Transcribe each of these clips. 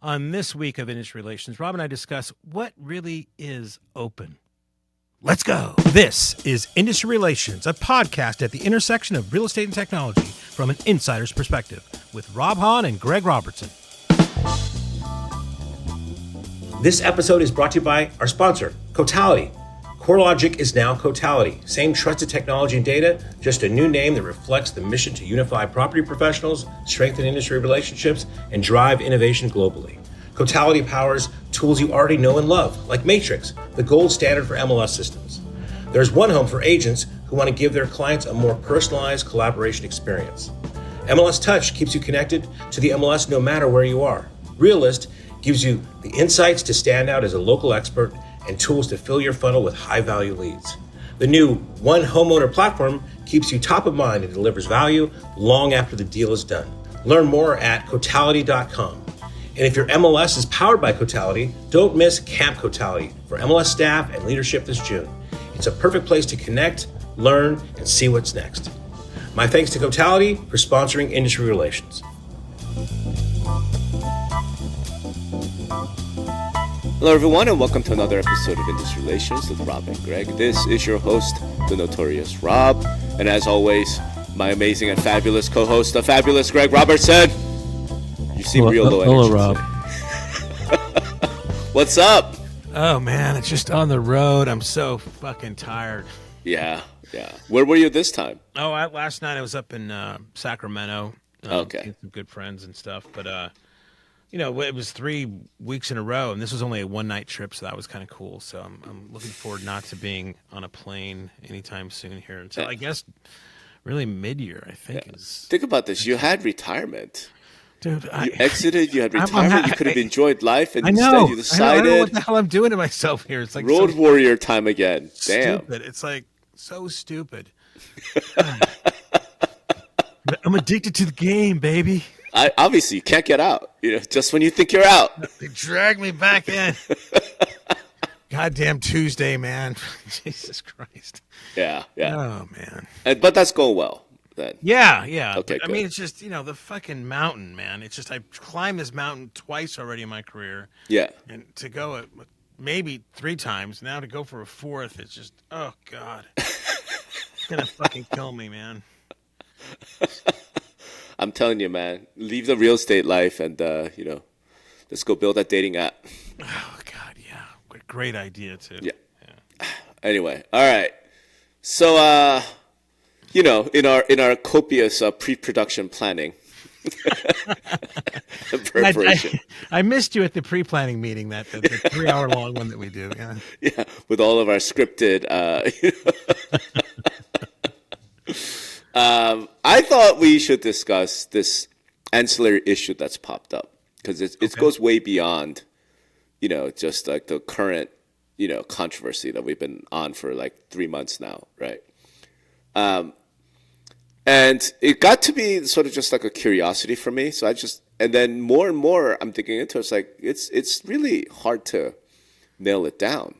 On this week of Industry Relations, Rob and I discuss what really is open. Let's go. This is Industry Relations, a podcast at the intersection of real estate and technology from an insider's perspective with Rob Hahn and Greg Robertson. This episode is brought to you by our sponsor, Cotality. CoreLogic is now Cotality. Same trusted technology and data, just a new name that reflects the mission to unify property professionals, strengthen industry relationships, and drive innovation globally. Cotality powers tools you already know and love, like Matrix, the gold standard for MLS systems. There's one home for agents who want to give their clients a more personalized collaboration experience. MLS Touch keeps you connected to the MLS no matter where you are. Realist gives you the insights to stand out as a local expert and tools to fill your funnel with high-value leads. The new One Homeowner platform keeps you top of mind and delivers value long after the deal is done. Learn more at Cotality.com. And if your MLS is powered by Cotality, don't miss Camp Cotality for MLS staff and leadership this June. It's a perfect place to connect, learn, and see what's next. My thanks to Cotality for sponsoring Industry Relations. Hello everyone and welcome to another episode of Industry Relations with Rob and Greg. This is your host, the notorious Rob, and as always, my amazing and fabulous co-host, the fabulous Greg Robertson. You seem real low energy. Hello, Rob. What's up? Oh man, it's just on the road. I'm so fucking tired. Yeah. Where were you this time? Oh, last night I was up in Sacramento. Okay. With some good friends and stuff, but it was 3 weeks in a row, and this was only a one-night trip, so that was kind of cool. So I'm looking forward not to being on a plane anytime soon here until, I guess, really mid-year, I think. Yeah. Think about this. You had retirement. Dude, you exited, you had retirement, you could have enjoyed life, and instead you decided... I don't know what the hell I'm doing to myself here. It's like road warrior time again. Damn. Stupid. It's like so stupid. I'm addicted to the game, baby. Obviously, you can't get out. Just when you think you're out. They drag me back in. Goddamn Tuesday, man. Jesus Christ. Yeah. Oh, man. But that's going well, then. Yeah. Okay, I mean, it's just, the fucking mountain, man. It's just, I've climbed this mountain twice already in my career. Yeah. And to go maybe 3 times, now to go for a 4th, it's just, oh, God. It's going to fucking kill me, man. I'm telling you, man, leave the real estate life and, let's go build that dating app. Oh, God, yeah. Great idea, too. Yeah. Anyway, all right. So, in our copious pre-production planning and preparation. I missed you at the pre-planning meeting, the 3-hour-long one that we do. Yeah. Yeah, with all of our scripted, I thought we should discuss this ancillary issue that's popped up because it goes way beyond, just like the current, controversy that we've been on for like 3 months now, right? And it got to be sort of just like a curiosity for me. So and then more and more I'm digging into it. It's like, it's really hard to nail it down.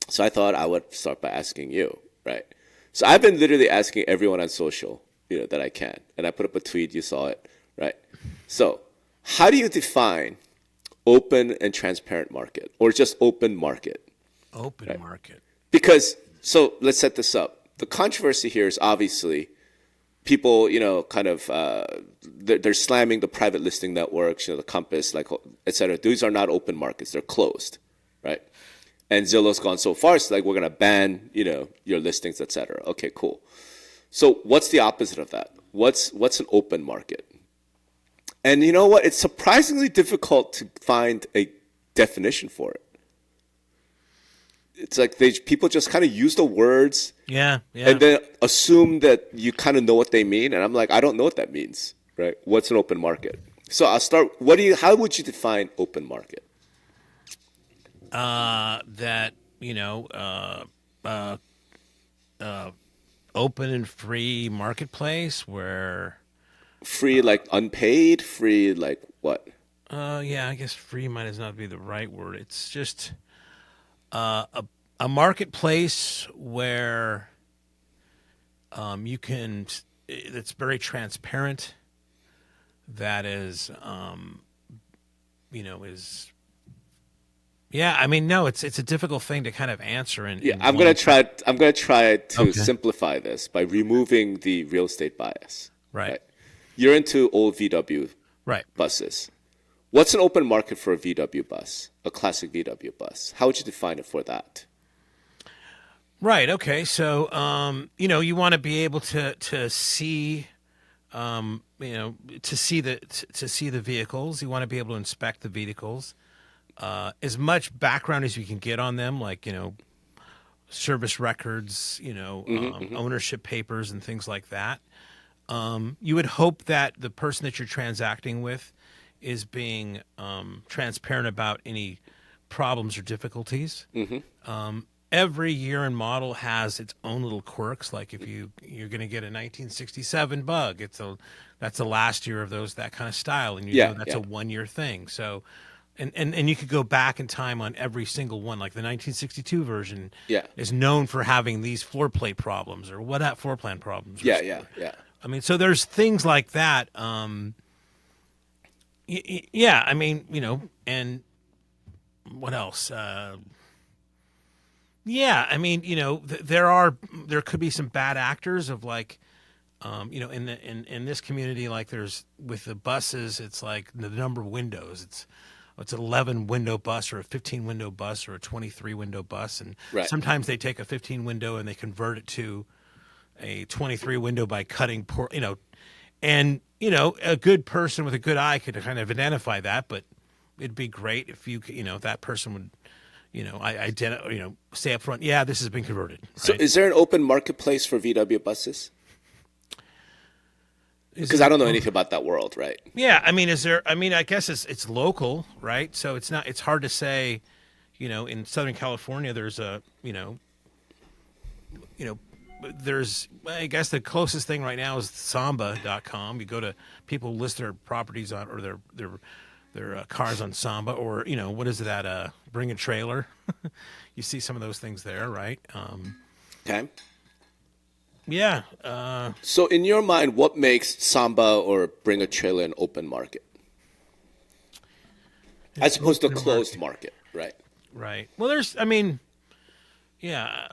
So I thought I would start by asking you, right? So I've been literally asking everyone on social, that I can. And I put up a tweet, you saw it, right? So how do you define open and transparent market or just open market? Open market. Because, so let's set this up. The controversy here is obviously people, kind of, they're slamming the private listing networks, the Compass, like, et cetera. These are not open markets. They're closed, right? And Zillow's gone so far, it's like, we're going to ban, your listings, et cetera. Okay, cool. So what's the opposite of that? What's an open market? And you know what? It's surprisingly difficult to find a definition for it. It's like people just kind of use the words yeah. and then assume that you kind of know what they mean. And I'm like, I don't know what that means, right? What's an open market? So I'll start. How would you define open market? That, open and free marketplace where... Free like unpaid? Free like what? Yeah, I guess free might as not be the right word. It's just a marketplace where you can... It's very transparent. That is... is. Yeah, I mean, no, it's a difficult thing to kind of answer. I'm gonna try to Okay. simplify this by removing the real estate bias. Right. You're into old VW Right. buses. What's an open market for a VW bus, a classic VW bus? How would you define it for that? Right. Okay. So, you want to be able to see, to see the vehicles. You want to be able to inspect the vehicles. As much background as you can get on them, like service records, ownership papers, and things like that. You would hope that the person that you're transacting with is being transparent about any problems or difficulties. Every year and model has its own little quirks. Like if you're going to get a 1967 Bug, that's the last year of that kind of style, and that's a 1 year thing. So, and you could go back in time on every single one. Like the 1962 version is known for having these floor plate problems or floor plan problems. Yeah. I mean, so there's things like that. Yeah, I mean, and what else? Yeah, I mean, there could be some bad actors of like, in this community, like there's with the buses, it's like the number of windows. It's an 11 window bus or a 15 window bus or a 23 window bus, and sometimes they take a 15 window and they convert it to a 23 window by cutting and a good person with a good eye could kind of identify that, but it'd be great if if that person would say up front, yeah, this has been converted. Right? So is there an open marketplace for VW buses? Because I don't know anything about that world, right? Yeah, I mean, I guess it's local, right? So it's hard to say, in Southern California there's I guess the closest thing right now is Samba.com. You go to people list their properties on or their cars on Samba, or what is that? Bring a trailer. You see some of those things there, right? Okay. Yeah. So in your mind, what makes Samba or Bring a Trailer an open market? As opposed to a closed market, right? Right. Well, yeah,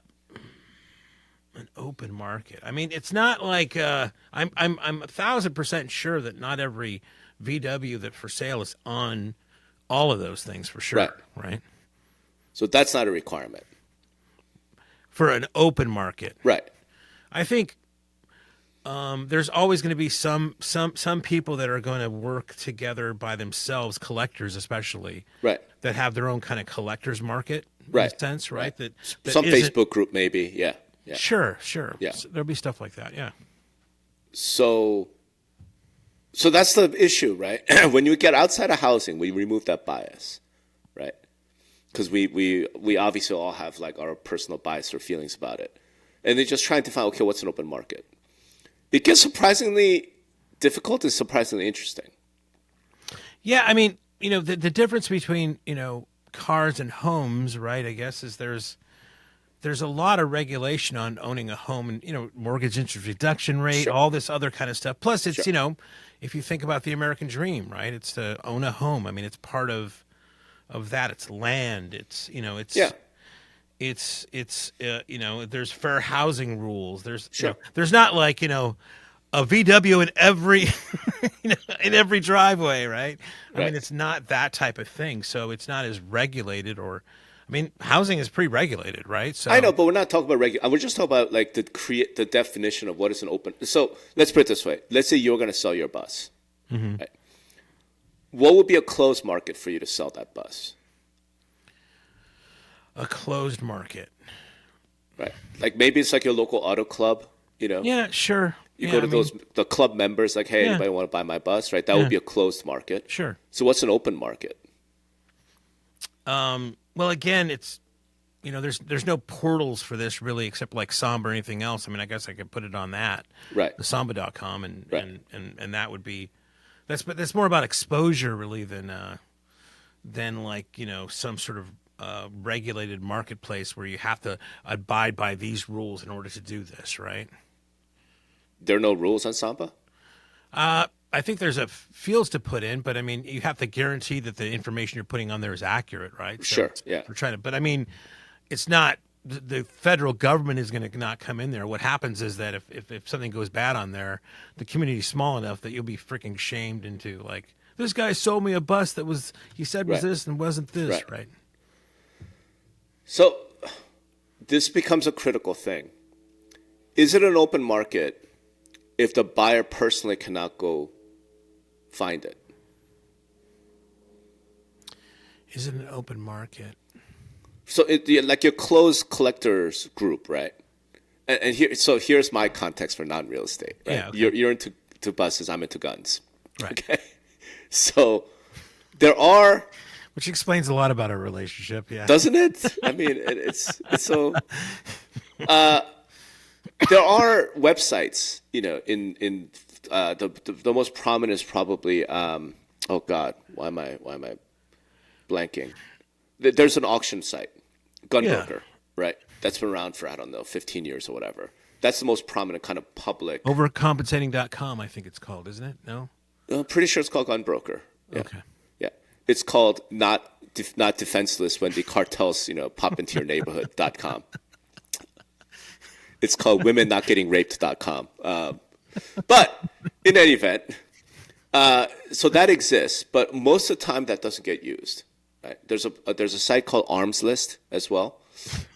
an open market. I mean, it's not like I'm 1,000% sure that not every VW that for sale is on all of those things for sure. Right. So that's not a requirement for an open market. Right. I think there's always going to be some people that are going to work together by themselves, collectors especially, that have their own kind of collectors market, in a sense, right? That some Facebook group maybe, yeah. Sure. Yeah. So there'll be stuff like that, yeah. So that's the issue, right? When you get outside of housing, we remove that bias, right? Because we obviously all have like our personal bias or feelings about it. And they're just trying to find, okay, what's an open market? It gets surprisingly difficult and surprisingly interesting. Yeah, I mean, the difference between, cars and homes, right, I guess, is there's a lot of regulation on owning a home and, mortgage interest reduction rate, all this other kind of stuff. Plus, it's, if you think about the American dream, right, it's to own a home. I mean, it's part of that. It's land. It's, there's fair housing rules. There's not like, a VW in every, in every driveway, right? I mean, it's not that type of thing. So it's not as regulated housing is pretty regulated, right? So I know, but we're not talking about we're just talking about like the definition of what is an open. So let's put it this way. Let's say you're going to sell your bus. Mm-hmm. Right? What would be a closed market for you to sell that bus? A closed market. Right. Like maybe it's like your local auto club, Yeah, sure. You go to the club members, like, hey, anybody want to buy my bus, right? That would be a closed market. Sure. So what's an open market? Well, again, it's, there's no portals for this really, except like Samba or anything else. I mean, I guess I could put it on that. Right. The Samba.com and that would be, that's more about exposure really than like, some sort of regulated marketplace where you have to abide by these rules in order to do this, right? There are no rules on Samba? I think there's a fields to put in, but I mean, you have to guarantee that the information you're putting on there is accurate, right? So Sure. Yeah. we're trying to, but I mean, it's not the federal government is going to not come in there. What happens is that if something goes bad on there, the community's small enough that you'll be freaking shamed into like, this guy sold me a bus that was, he said was Right. this and wasn't this, Right. right? So this becomes a critical thing. Is it an open market if the buyer personally cannot go find it? Is it an open market? So like your closed collectors group, right? And here's my context for non-real estate. Right? Yeah, okay. You're into buses. I'm into guns. Right. Okay. So there are. Which explains a lot about our relationship. Yeah. Doesn't it? I mean, it's so. There are websites, in the most prominent is probably. Oh God, why am I blanking? There's an auction site, Gunbroker, right? That's been around for, I don't know, 15 years or whatever. That's the most prominent kind of public. Overcompensating.com, I think it's called, isn't it? No? I'm pretty sure it's called Gunbroker. Yeah. Okay. Yeah. It's called not defenseless when the cartels, pop into your neighborhood.com. It's called womennotgettingraped.com. But in any event, so that exists, but most of the time that doesn't get used. Right? There's a site called Arms List as well.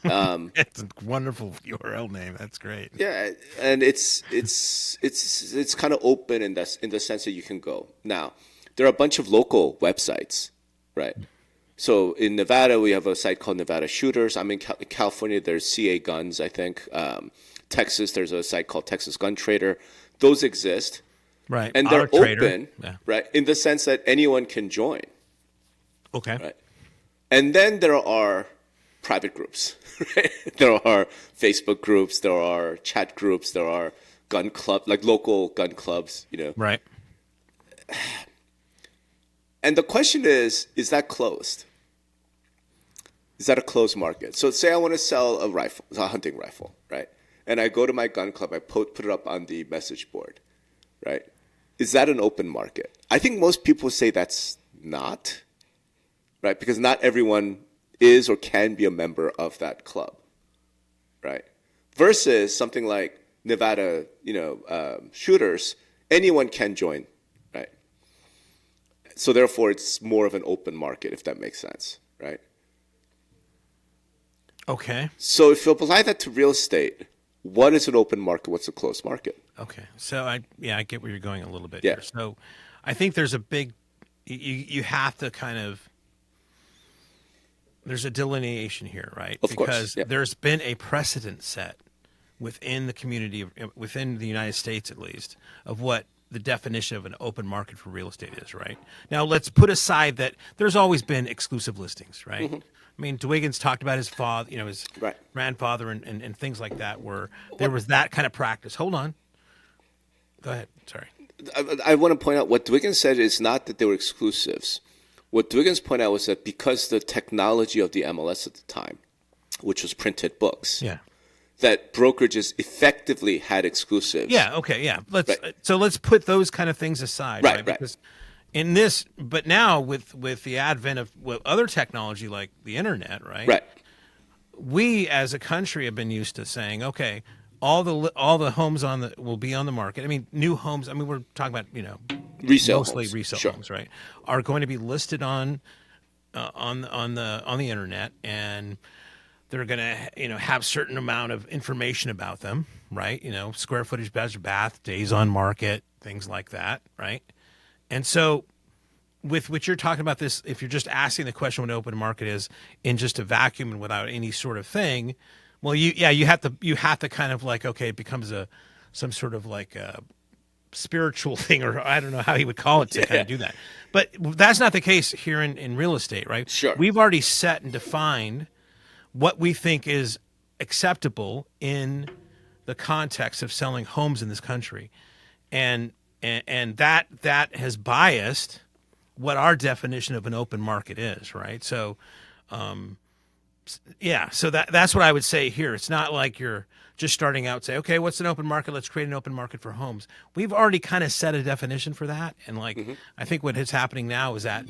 It's a wonderful URL name. That's great. Yeah, and it's kind of open in the sense that you can go. Now, there are a bunch of local websites, right? So in Nevada, we have a site called Nevada Shooters. I'm in California. There's CA Guns, I think. Texas, there's a site called Texas Gun Trader. Those exist, Right. and they're Auto Trader. open, Yeah. right, in the sense that anyone can join. Okay. Right. And then there are private groups, right? There are Facebook groups, there are chat groups, there are gun club, like local gun clubs, Right. And the question is that closed? Is that a closed market? So say I want to sell a hunting rifle, right? And I go to my gun club, I put it up on the message board, right? Is that an open market? I think most people say that's not, right? Because not everyone is or can be a member of that club, right? Versus something like Nevada, shooters, anyone can join, right? So therefore, it's more of an open market, if that makes sense, right? Okay. So if you apply that to real estate, what is an open market? What's a closed market? Okay. So I get where you're going a little bit Yeah. here. So I think there's a big, you have to kind of, there's a delineation here, right? Of course, Because yeah. there's been a precedent set within the community, within the United States at least, of what the definition of an open market for real estate is, right? Now, let's put aside that there's always been exclusive listings, right? I mean, DeWiggins talked about his father, his Right. grandfather and things like that, where there was that kind of practice. Hold on. Go ahead. Sorry. I want to point out what Dwiggins said is not that they were exclusives. What Dwiggins pointed out was that because the technology of the MLS at the time, which was printed books, Yeah. that brokerages effectively had exclusives. Yeah. Okay. Yeah. Let's Right. so let's put those kind of things aside, Right, right? right. Because in this, but now with the advent of other technology like the internet, right? Right. We as a country have been used to saying, okay, all the homes will be on the market. I mean, new homes. I mean, we're talking about Resale mostly homes. resale Sure. homes, right? Are going to be listed on the internet, and they're going to have certain amount of information about them, right? Square footage, bedroom, bath, days on market, things like that, right? And so, with what you're talking about, this, if you're just asking the question what an open market is in just a vacuum and without any sort of thing, well, you have to kind of like, okay, it becomes some sort of like a spiritual thing, or I don't know how you would call it to kind of do that. But that's not the case here in real estate, right? Sure. We've already set and defined what we think is acceptable in the context of selling homes in this country, and that has biased what our definition of an open market is, right? So, Yeah, so that's what I would say here. It's not like you're just starting out and say, okay, what's an open market? Let's create an open market for homes. We've already kind of set a definition for that. And I think what is happening now is that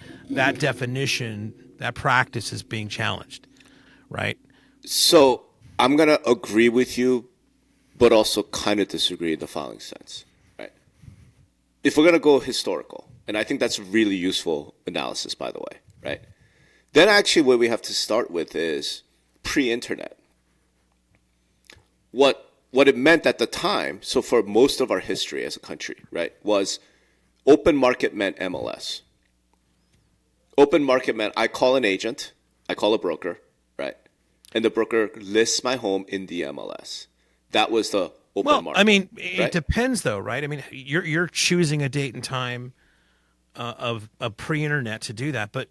definition, that practice is being challenged, right? So I'm going to agree with you, but also kind of disagree in the following sense, right? If we're going to go historical, and I think that's really useful analysis, by the way, right? Then actually what we have to start with is pre-internet. What it meant at the time, so for most of our history as a country, right, was open market meant MLS. Open market meant I call an agent, I call a broker, right? And the broker lists my home in the MLS. That was the open market. I mean, right? it depends though, right? I mean, you're choosing a date and time of pre-internet to do that, but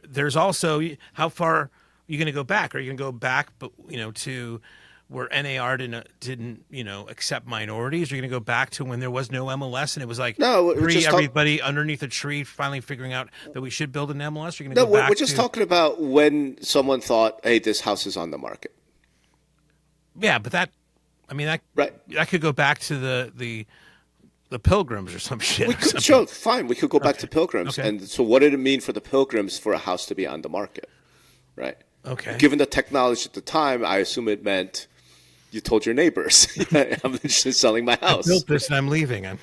there's also how far are you going to go back? Are you going to go back, but to where NAR didn't accept minorities? Are you going to go back to when there was no MLS and it was like everybody underneath a tree finally figuring out that we should build an MLS? Are you going to go back? We're just talking about when someone thought, "Hey, this house is on the market." Yeah, but that could go back to the Pilgrims or some shit. Fine. We could go back to Pilgrims. Okay. And so what did it mean for the Pilgrims for a house to be on the market? Right. Okay. Given the technology at the time, I assume it meant you told your neighbors, I'm just selling my house. I built this and I'm leaving. Or,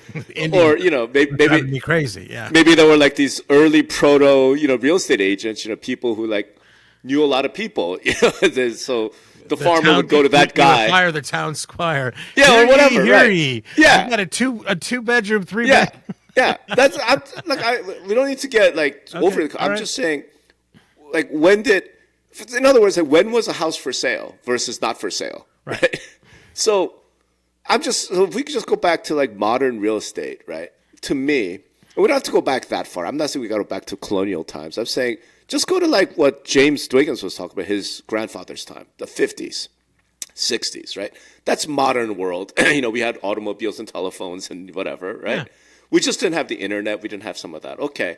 maybe me crazy. Yeah. Maybe there were like these early proto, real estate agents, people who like knew a lot of people, so the farmer would go to that guy. Hire the town squire. Yeah, or whatever. Right. Yeah. You got a two bedroom, 3 Yeah. bed. Yeah. That's we don't need to get over it. I'm just saying, in other words, when was a house for sale versus not for sale? Right. So if we could just go back to modern real estate, right? To me, and we don't have to go back that far. I'm not saying we got to go back to colonial times. I'm saying just go to what James Dwiggins was talking about, his grandfather's time, the 50s, 60s, right? That's modern world. We had automobiles and telephones and whatever, right? Yeah. We just didn't have the internet. We didn't have some of that. Okay.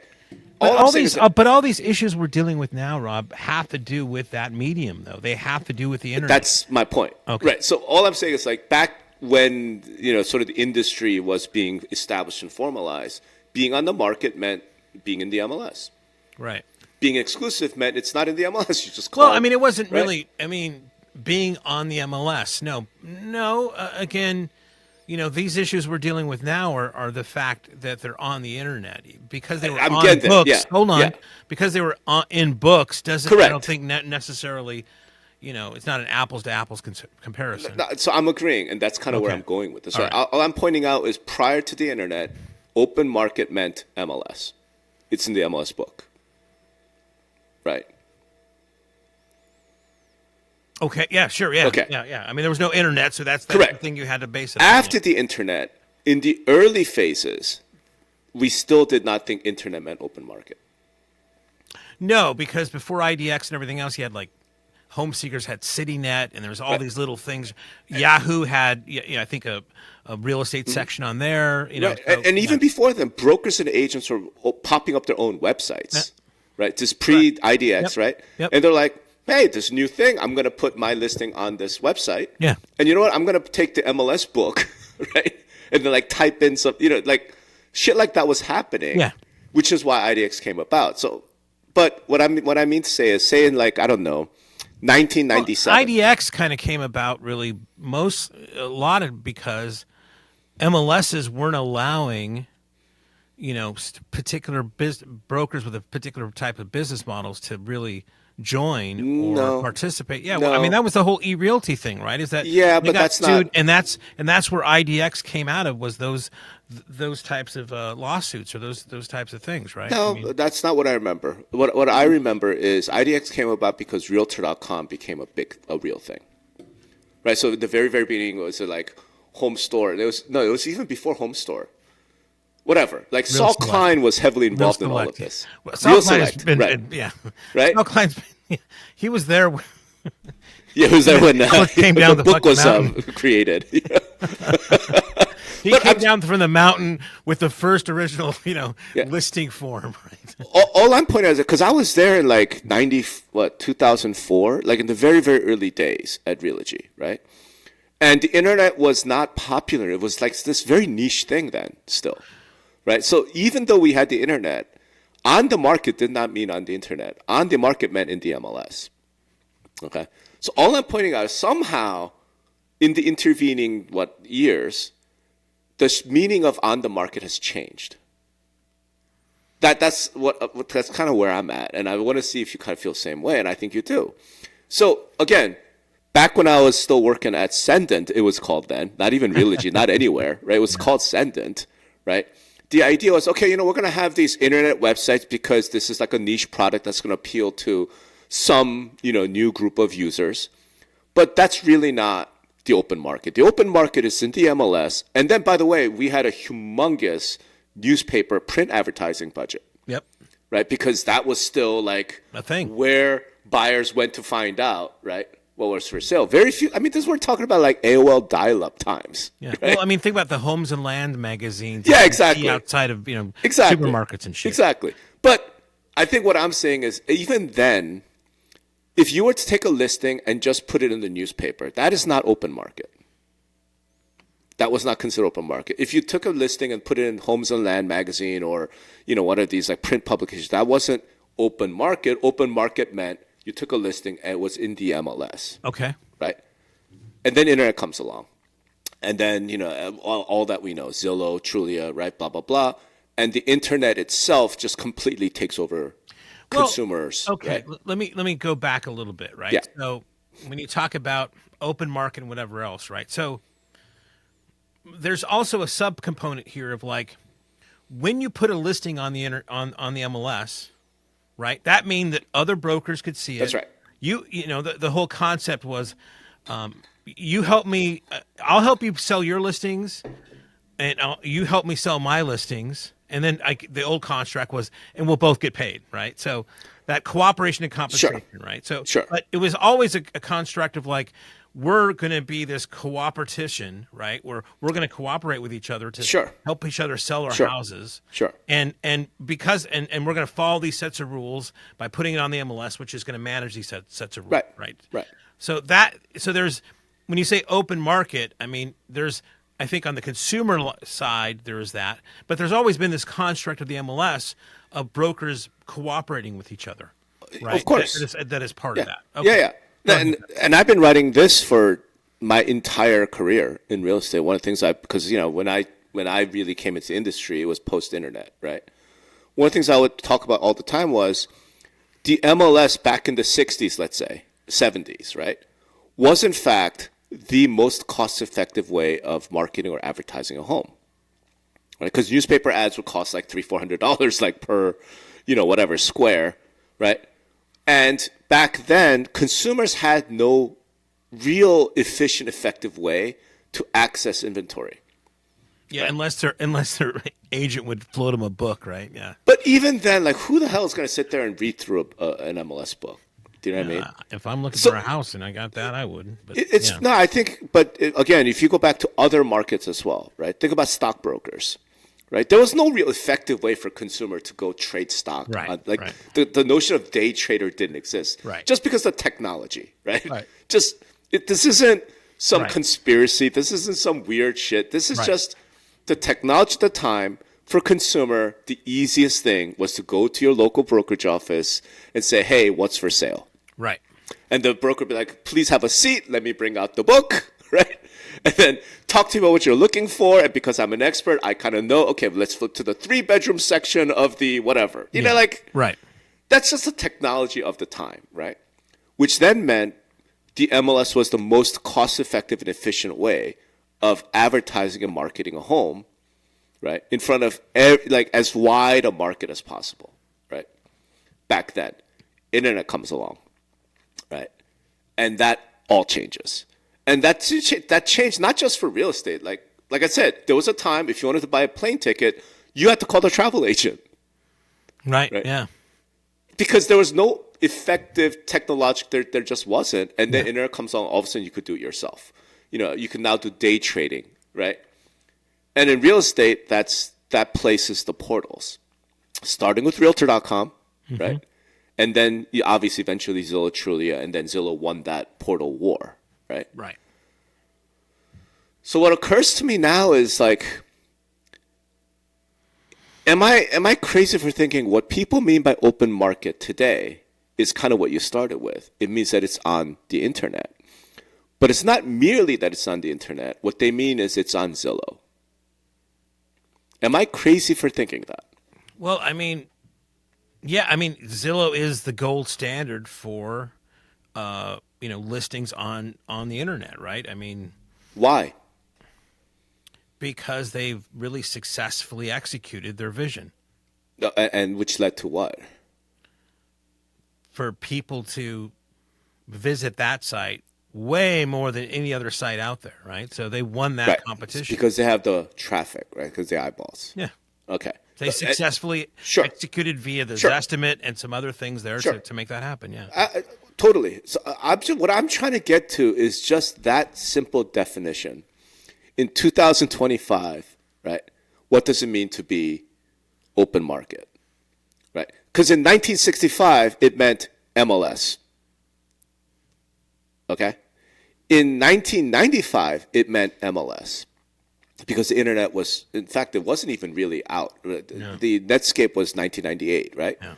But all these issues we're dealing with now, Rob, have to do with that medium, though. They have to do with the internet. That's my point. Okay. Right. So all I'm saying is back when, sort of the industry was being established and formalized, being on the market meant being in the MLS. Right. Being exclusive meant it's not in the MLS. You just call. Well, I mean, it wasn't really. I mean, being on the MLS. No. Again, these issues we're dealing with now are the fact that they're on the internet because they were on books. Yeah. Hold on, yeah. Because they were in books doesn't. Correct. I don't think necessarily. It's not an apples to apples comparison. So I'm agreeing, and that's kind of where I'm going with this. So all I'm pointing out is prior to the internet, open market meant MLS. It's in the MLS book. Right. Okay. Yeah. Sure. Yeah. Okay. Yeah. I mean, there was no internet, so that's correct. The thing you had to base it on. After the internet, in the early phases, we still did not think internet meant open market. No, because before IDX and everything else, you had Home Seekers had CityNet, and there was all these little things. Yahoo had, I think a real estate section on there. Right. And even before then, brokers and agents were popping up their own websites. Right, just pre-IDX, right? Yep. And they're like, hey, this new thing, I'm going to put my listing on this website. Yeah. And you know what? I'm going to take the MLS book, right? And then type in some, shit like that was happening. Yeah. Which is why IDX came about. So, but what I mean to say is, say in I don't know, 1997. Well, IDX kind of came about really because MLSs weren't allowing particular brokers with a particular type of business models to really join or participate. Yeah, well, I mean that was the whole e-realty thing, right? Is that but that's sued, and that's where IDX came out of, was those types of lawsuits or those types of things, right? No, that's not what I remember. What I remember is IDX came about because Realtor.com became a real thing, right? So at the very very beginning was Home Store. It was even before Home Store. Whatever. Saul Klein was heavily involved in all of this. Well, Saul Klein has been, right? Yeah. Right? Saul Klein's been, he was there. Yeah, he was there when came down the book was created. He But came down from the mountain with the first original, listing form, right? all I'm pointing out is because I was there in like 2004, like in the very, very early days at Realogy, right? And the internet was not popular. It was like this very niche thing then still, right? So even though we had the internet, on the market did not mean on the internet. On the market meant in the MLS, okay? So all I'm pointing out is somehow in the intervening, years, the meaning of on the market has changed. That's kind of where I'm at. And I want to see if you kind of feel the same way. And I think you do. So again, back when I was still working at Sendent, it was called then, not even Realogy, not anywhere, right? It was called Sendent, right? The idea was, okay, we're going to have these internet websites because this is like a niche product that's going to appeal to some, new group of users. But that's really not the open market. The open market is in the MLS. And then, by the way, we had a humongous newspaper print advertising budget. Yep. Right? Because that was still like a thing where buyers went to find out, right, what was for sale. Very few. I mean, this we're talking about like AOL dial-up times. Yeah. Right? Well, I mean, think about the Homes and Land magazines. Yeah, exactly. Outside of, exactly. supermarkets and shit. Exactly. But I think what I'm saying is even then, if you were to take a listing and just put it in the newspaper, that is not open market. That was not considered open market. If you took a listing and put it in Homes and Land magazine or, one of these like print publications, that wasn't open market. Open market meant you took a listing and it was in the MLS. Okay. Right? And then internet comes along. And then, all that we know, Zillow, Trulia, right, blah, blah, blah. And the internet itself just completely takes over consumers. Okay. Right? Let me go back a little bit, right? Yeah. So when you talk about open market and whatever else, right? So there's also a subcomponent here of like when you put a listing on the on the MLS, right? That means that other brokers could see it. That's right. The whole concept was you help me, I'll help you sell your listings, and you help me sell my listings. And then the old construct was, and we'll both get paid, right? So that cooperation and compensation, right? So, but it was always a construct of like, we're going to be this cooperation, right? We're going to cooperate with each other to help each other sell our houses. Sure. And because we're going to follow these sets of rules by putting it on the MLS, which is going to manage these sets of rules, right? So there's, when you say open market, I mean, I think on the consumer side, there is that. But there's always been this construct of the MLS of brokers cooperating with each other. Right? Of course. That is part of that. Okay. Yeah. And I've been writing this for my entire career in real estate. One of the things because when I really came into the industry, it was post-internet, right? One of the things I would talk about all the time was the MLS back in the 60s, let's say, 70s, right, was in fact the most cost-effective way of marketing or advertising a home, right? Because newspaper ads would cost like $300-400 like per, whatever square, right? And back then, consumers had no real efficient, effective way to access inventory. Yeah, right? unless their agent would float them a book, right? Yeah. But even then, like, who the hell is going to sit there and read through an MLS book? Do you know what I mean? If I'm looking for a house and I got that, I would. But no, I think. But again, if you go back to other markets as well, right? Think about stockbrokers, right? There was no real effective way for consumer to go trade stock. Right. The notion of day trader didn't exist. Right. Just because of technology, right? This isn't some conspiracy. This isn't some weird shit. This is just the technology at the time. For consumer, the easiest thing was to go to your local brokerage office and say, hey, what's for sale? Right. And the broker would be like, please have a seat. Let me bring out the book, right? And then talk to you about what you're looking for. And because I'm an expert, I kind of know, okay, let's flip to the 3-bedroom section of the whatever. You know, like, that's just the technology of the time, right? Which then meant the MLS was the most cost-effective and efficient way of advertising and marketing a home, right, in front of as wide a market as possible, right? Back then, internet comes along, right, and that all changes, and that changed not just for real estate. Like I said, there was a time if you wanted to buy a plane ticket, you had to call the travel agent, right? Yeah, because there was no effective technological. There just wasn't, and then internet comes along. All of a sudden, you could do it yourself. You can now do day trading, right? And in real estate, that places the portals, starting with Realtor.com, right? And then obviously eventually Zillow, Trulia, and then Zillow won that portal war, right? Right. So what occurs to me now is like, am I crazy for thinking what people mean by open market today is kind of what you started with? It means that it's on the internet. But it's not merely that it's on the internet. What they mean is it's on Zillow. Am I crazy for thinking that? Well, I mean, yeah, I mean, Zillow is the gold standard for, listings on the internet, right? I mean, why? Because they've really successfully executed their vision. And which led to what? For people to visit that site way more than any other site out there, right? So they won that competition. Because they have the traffic, right? Because the eyeballs. Yeah. Okay. They successfully executed via the Zestimate and some other things there to make that happen, yeah. Totally. So what I'm trying to get to is just that simple definition. In 2025, right, what does it mean to be open market, right? Because in 1965, it meant MLS, okay? In 1995, it meant MLS because the internet was, in fact, it wasn't even really out. The Netscape was 1998, right? Yeah.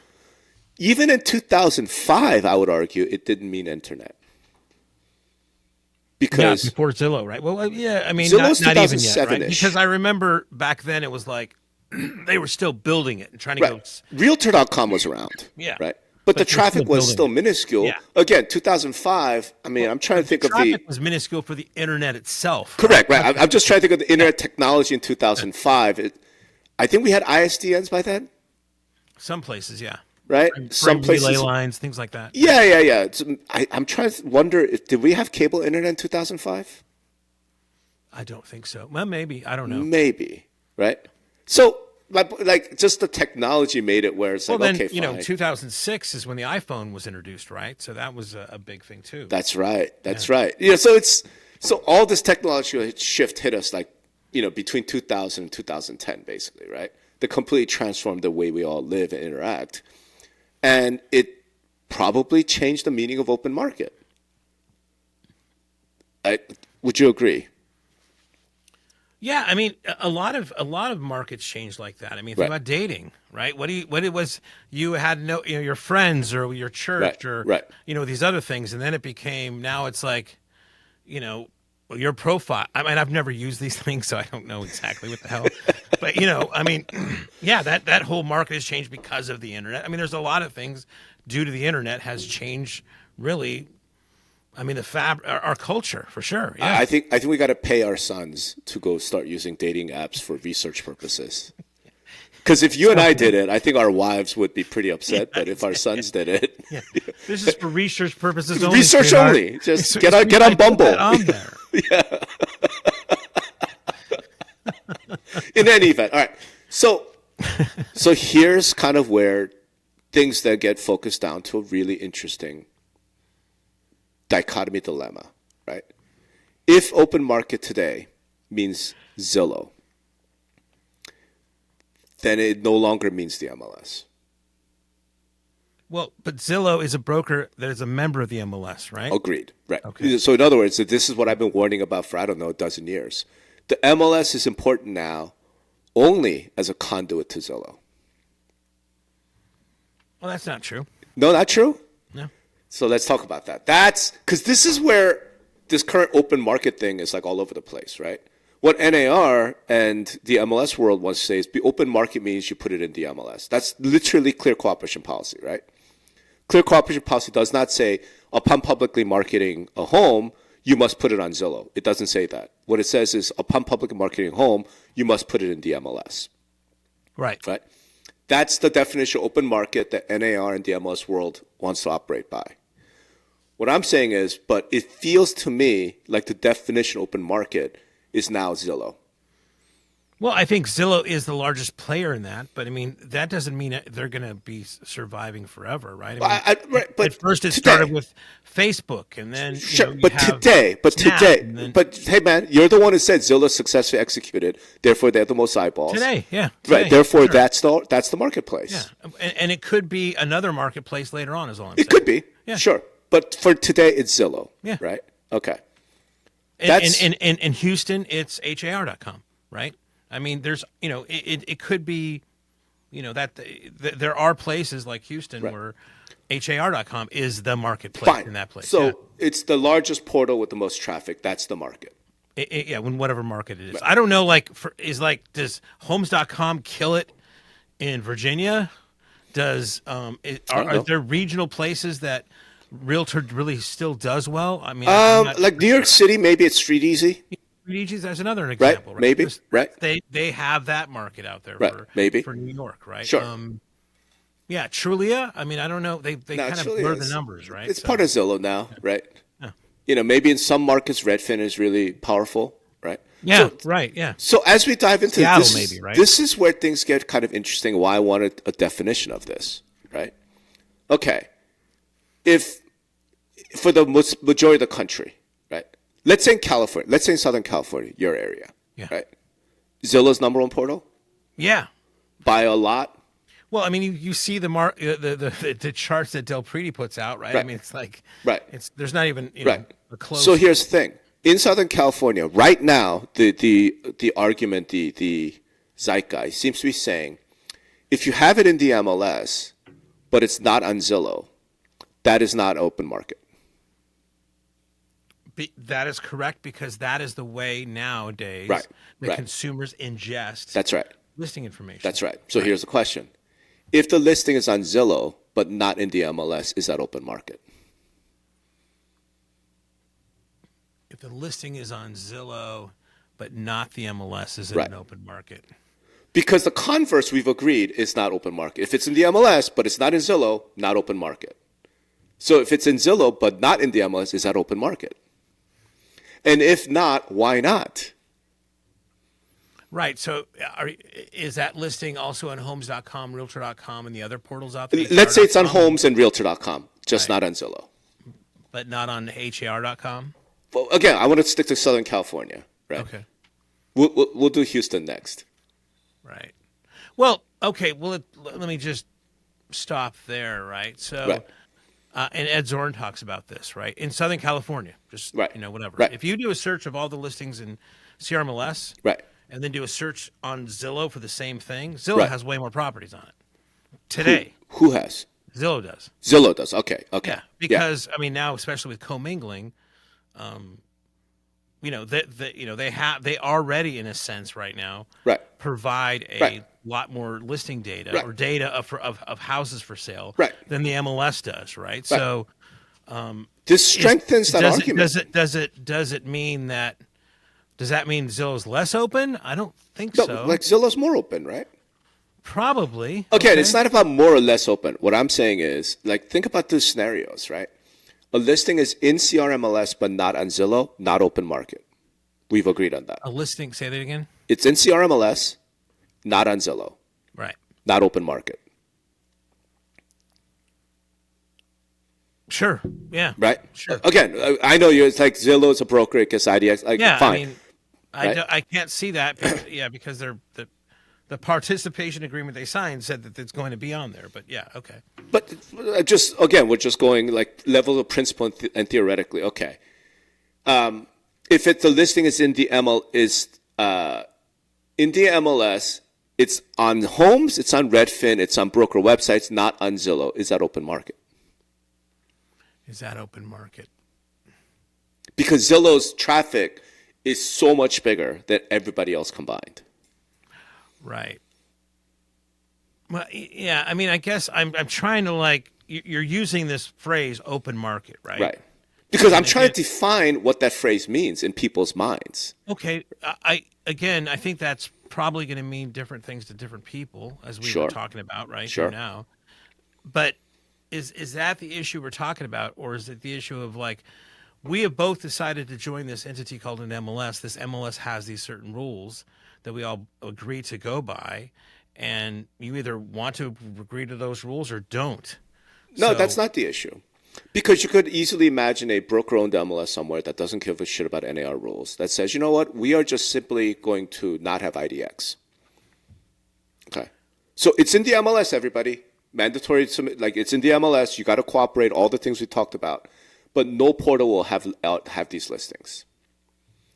Even in 2005, I would argue, it didn't mean internet. Because before Zillow, right? Well, yeah, I mean, Zillow's not even yet, right? 2007-ish. Because I remember back then it was like they were still building it and trying to go. Realtor.com was around, right? But the traffic was still minuscule. Yeah. Again, 2005, I mean, I'm trying to think of the... traffic was minuscule for the internet itself. Correct, right. I'm just trying to think of the internet technology in 2005. I think we had ISDNs by then. Some places, yeah. Right? Some places, relay lines, things like that. Yeah. I'm trying to wonder, did we have cable internet in 2005? I don't think so. Well, maybe. I don't know. Maybe, right? So, like, just the technology made it where it's like, then, okay, fine. 2006 is when the iPhone was introduced, right? So that was a big thing too. That's right. Right. Yeah. So all this technological shift hit us like, between 2000 and 2010, basically, right? That completely transformed the way we all live and interact. And it probably changed the meaning of open market. Would you agree? Yeah, I mean, a lot of markets changed like that. I mean, think about dating, right? What it was you had your friends or your church or these other things, and then it became now it's like, your profile. I mean, I've never used these things, so I don't know exactly what the hell. But I mean, yeah, that whole market has changed because of the internet. I mean, there's a lot of things due to the internet has changed. Really, I mean, our culture for sure. Yeah. I think we got to pay our sons to go start using dating apps for research purposes. Because if you and I did it, I think our wives would be pretty upset. But if our sons did it, this is for research purposes only. Research only. Just get on Bumble. On there. Yeah. In any event, all right. So here's kind of where things that get focused down to a really interesting dichotomy dilemma, right? If open market today means Zillow, then it no longer means the MLS. Well, but Zillow is a broker that is a member of the MLS, right? Agreed. Right. Okay. So in other words, this is what I've been warning about for, I don't know, a dozen years. The MLS is important now only as a conduit to Zillow. Well, that's not true. No, not true? No. So let's talk about that. That's because this is where this current open market thing is like all over the place, right? What NAR and the MLS world wants to say is the open market means you put it in the MLS. That's literally clear cooperation policy, right? Clear cooperation policy does not say upon publicly marketing a home, you must put it on Zillow. It doesn't say that. What it says is upon publicly marketing a home, you must put it in the MLS. Right. Right. That's the definition of open market that NAR and the MLS world wants to operate by. What I'm saying is, but it feels to me like the definition of open market is now Zillow. Well, I think Zillow is the largest player in that, but I mean that doesn't mean they're going to be surviving forever, right? I mean, Right, but at first it today, started with Facebook, and then sure, you but have today, Snap, and then but hey, man, you're the one who said Zillow successfully executed. Therefore, they have the most eyeballs. today, yeah, Right. today, Therefore, sure. that's the marketplace. Yeah, and it could be another marketplace later on, is all I'm saying. It could be. Yeah. Sure. But for today, it's Zillow. Yeah. Right. Okay. In Houston, it's har.com, right? I mean, there's, it could be, that there are places like Houston Right. where har.com is the marketplace Fine. in that place. So yeah. it's the largest portal with the most traffic. That's the market. Yeah, when whatever market it is. I don't know, does homes.com kill it in Virginia? Are there regional places that Realtor really still does well? I mean, Like New York City, maybe it's Street Easy. That's another example, right? Maybe, right. They have that market out there Right, maybe. for New York, right? Sure. Yeah, Trulia. I mean, I don't know. They kind of Trulia blur the is- numbers, right? It's part of Zillow now, right? Yeah. Maybe in some markets, Redfin is really powerful, right? Yeah, So, right. Yeah. So as we dive into Seattle, this, maybe, right? this is where things get kind of interesting. Why I wanted a definition of this, right? Okay, if for the majority of the country, right? Let's say in California, let's say in Southern California, your area, Yeah. right? Zillow's number one portal Yeah. by a lot. Well, I mean, you see the charts that Del Preti puts out, right? I Right. mean, it's like Right. there's not even a close. So here's the thing: in Southern California, right now, the argument, the zeitgeist seems to be saying, if you have it in the MLS, but it's not on Zillow, that is not open market. That is correct, because that is the way nowadays Right, that right. consumers ingest That's right. listing information. That's right. So here's the question: if the listing is on Zillow but not in the MLS, is that open market? If the listing is on Zillow but not the MLS, is it Right. an open market? Because the converse, we've agreed, is not open market. If it's in the MLS but it's not in Zillow, not open market. So if it's in Zillow but not in the MLS, is that open market? And if not, why not? Right. So is that listing also on homes.com, realtor.com, and the other portals out there? Let's say it's on HR.com, Homes and Realtor.com, just Right. not on Zillow. but not on har.com? Well, again, I want to stick to Southern California, right? Okay. We'll do Houston next. Right. Well, okay. Well, let me just stop there, right? So, Right. And Ed Zorn talks about this, right? In Southern California, just, Right. whatever. Right. If you do a search of all the listings in CRMLS, Right. and then do a search on Zillow for the same thing, Zillow Right. has way more properties on it. Today, Who has? Zillow does. Zillow does. Okay. Okay. Yeah, because I mean now, especially with commingling, they already, in a sense, right now, Right. provide a Right. lot more listing data Right. or data of houses for sale Right. than the MLS does, right? So This strengthens that does argument. does it mean that? Does that mean Zillow's less open? I don't think No, so. like Zillow's more open, right? Probably. Okay, it's not about more or less open. What I'm saying is, like, think about those scenarios, right? A listing is in CRMLS but not on Zillow, not open market. We've agreed on that. A listing. Say that again. It's in CRMLS, not on Zillow, Right. not open market, Sure. Yeah. right? Sure. Again, I know it's like Zillow's a broker, it gets IDX. Like, Yeah. fine. I mean, Right. I can't see that. Because the participation agreement they signed said that it's going to be on there. But yeah. Okay. But just again, we're just going like level of principle and theoretically. Okay, if the listing is in the MLS, it's on Homes, it's on Redfin, it's on broker websites, not on Zillow. Is that open market? Is that open market? Because Zillow's traffic is so much bigger than everybody else combined. Right. Well, yeah. I mean, I guess I'm trying to you're using this phrase "open market," right? Right. Because I'm trying to define what that phrase means in people's minds. Okay. I think that's probably going to mean different things to different people, as we Sure. were talking about right Sure. here now. But is that the issue we're talking about, or is it the issue of we have both decided to join this entity called an MLS. This MLS has these certain rules that we all agree to go by, and you either want to agree to those rules or don't. No, that's not the issue. Because you could easily imagine a broker-owned MLS somewhere that doesn't give a shit about NAR rules, that says, you know what, we are just simply going to not have IDX. Okay. So it's in the MLS, everybody. Mandatory submit, like it's in the MLS. You got to cooperate, all the things we talked about. But no portal will have these listings.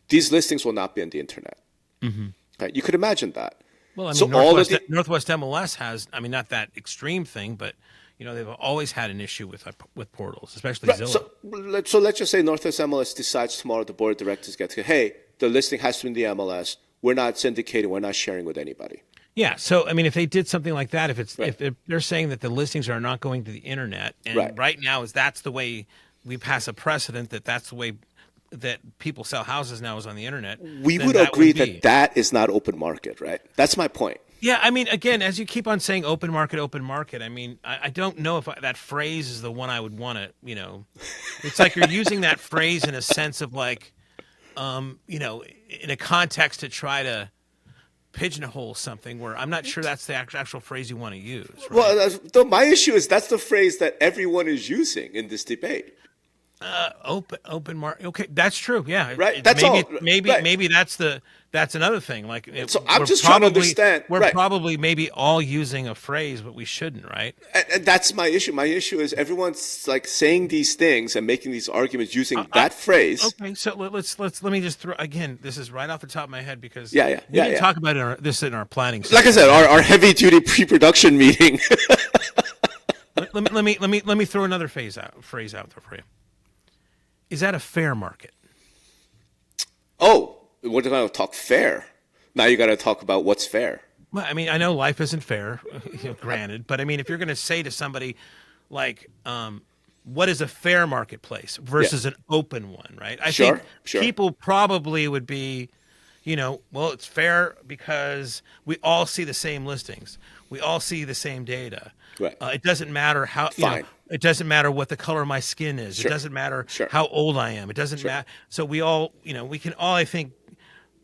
These listings will not be on the internet. Mm-hmm. Okay. You could imagine that. Well, I mean, so Northwest MLS has, I mean, not that extreme thing, but you know, they've always had an issue with portals, especially Zillow. So let's just say Northwest MLS decides tomorrow, the board of directors get to, hey, the listing has to be in the MLS. We're not syndicating. We're not sharing with anybody. Yeah. So, I mean, if they did something like that, if they're saying that the listings are not going to the internet, and right now that's the way we pass a precedent, that's the way that people sell houses now is on the internet. We would agree that is not open market, right? That's my point. Yeah, I mean, again, as you keep on saying open market, I mean, I don't know if that phrase is the one I would want to, you know, it's like you're using that phrase in a sense of like, you know, in a context to try to pigeonhole something where I'm not sure that's the actual phrase you want to use. Right? Well, my issue is that's the phrase that everyone is using in this debate. Open market. Okay, that's true. Yeah, right. That's maybe that's another thing. Like, so I'm just trying to understand. We're probably maybe all using a phrase, but we shouldn't, right? And that's my issue. My issue is everyone's like saying these things and making these arguments using that phrase. Okay, so let me just throw again. This is right off the top of my head because we didn't talk about this in our planning. Like I said, our heavy duty pre-production meeting. let me throw another phrase out there for you. Is that a fair market? Oh, we're going to talk fair. Now you got to talk about what's fair. Well, I mean, I know life isn't fair, granted, but I mean, if you're going to say to somebody like, what is a fair marketplace versus an open one, right? I think people probably would be, you know, well, it's fair because we all see the same listings. We all see the same data. Right. It doesn't matter how, you know, it doesn't matter what the color of my skin is. It doesn't matter how old I am. It doesn't matter. So we all, you know, we can all, I think,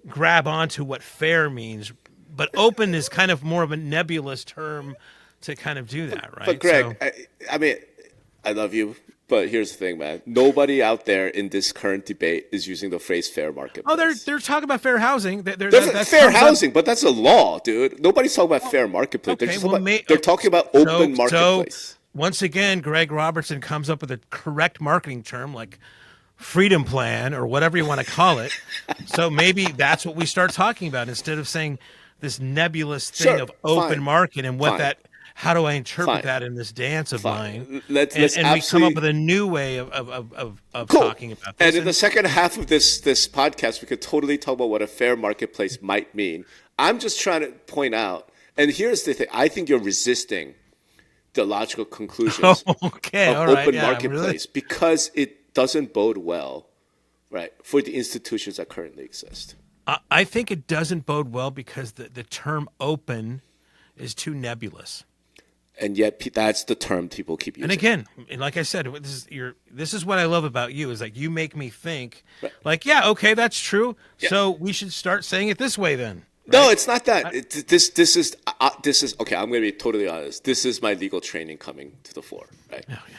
grab onto what fair means. But open is kind of more of a nebulous term to kind of do that, right? But Greg, I mean, I love you, but here's the thing, man. Nobody out there in this current debate is using the phrase fair marketplace. Oh, they're talking about fair housing. That's fair housing, but that's a law, dude. Nobody's talking about fair marketplace. Okay, they're talking about open marketplace. So, once again, Greg Robertson comes up with a correct marketing term like freedom plan or whatever you want to call it. So maybe that's what we start talking about instead of saying this nebulous thing of open market and how do I interpret that in this dance of mine? And we come up with a new way of talking about this. And in the second half of this podcast, we could totally talk about what a fair marketplace might mean. I'm just trying to point out, and here's the thing, I think you're resisting the logical conclusions of open marketplace because it doesn't bode well, right, for the institutions that currently exist. I think it doesn't bode well because the term open is too nebulous. And yet that's the term people keep using. And again, like I said, this is what I love about you is like you make me think like, yeah, okay, that's true. Yeah. So we should start saying it this way then. Right? No, it's not that. This is okay. I'm going to be totally honest. This is my legal training coming to the fore, right? Oh, yeah.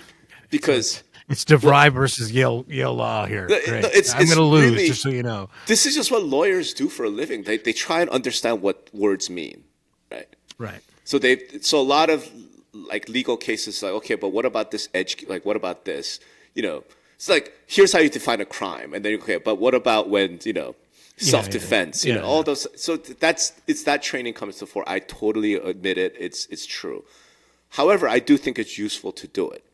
Because it's DeVry versus Yale law here. Great. I'm going to lose, really, just so you know. This is just what lawyers do for a living. They try and understand what words mean, right? Right. So a lot of like legal cases, like, okay, but what about this edge? Like, what about this? You know, it's like here's how you define a crime, and then okay, but what about when self-defense, you know, all those. So it's that training comes to the fore. I totally admit it. It's true. However, I do think it's useful to do it,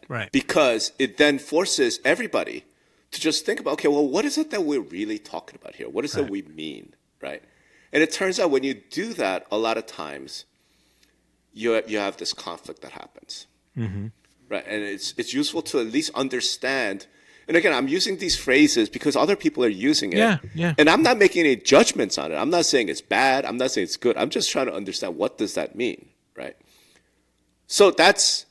right? Because it then forces everybody to just think about, okay, well, what is it that we're really talking about here? What is it we mean, right? And it turns out when you do that, a lot of times you have this conflict that happens, right? And it's useful to at least understand. And again, I'm using these phrases because other people are using it. Yeah. And I'm not making any judgments on it. I'm not saying it's bad. I'm not saying it's good. I'm just trying to understand what does that mean, right? So that's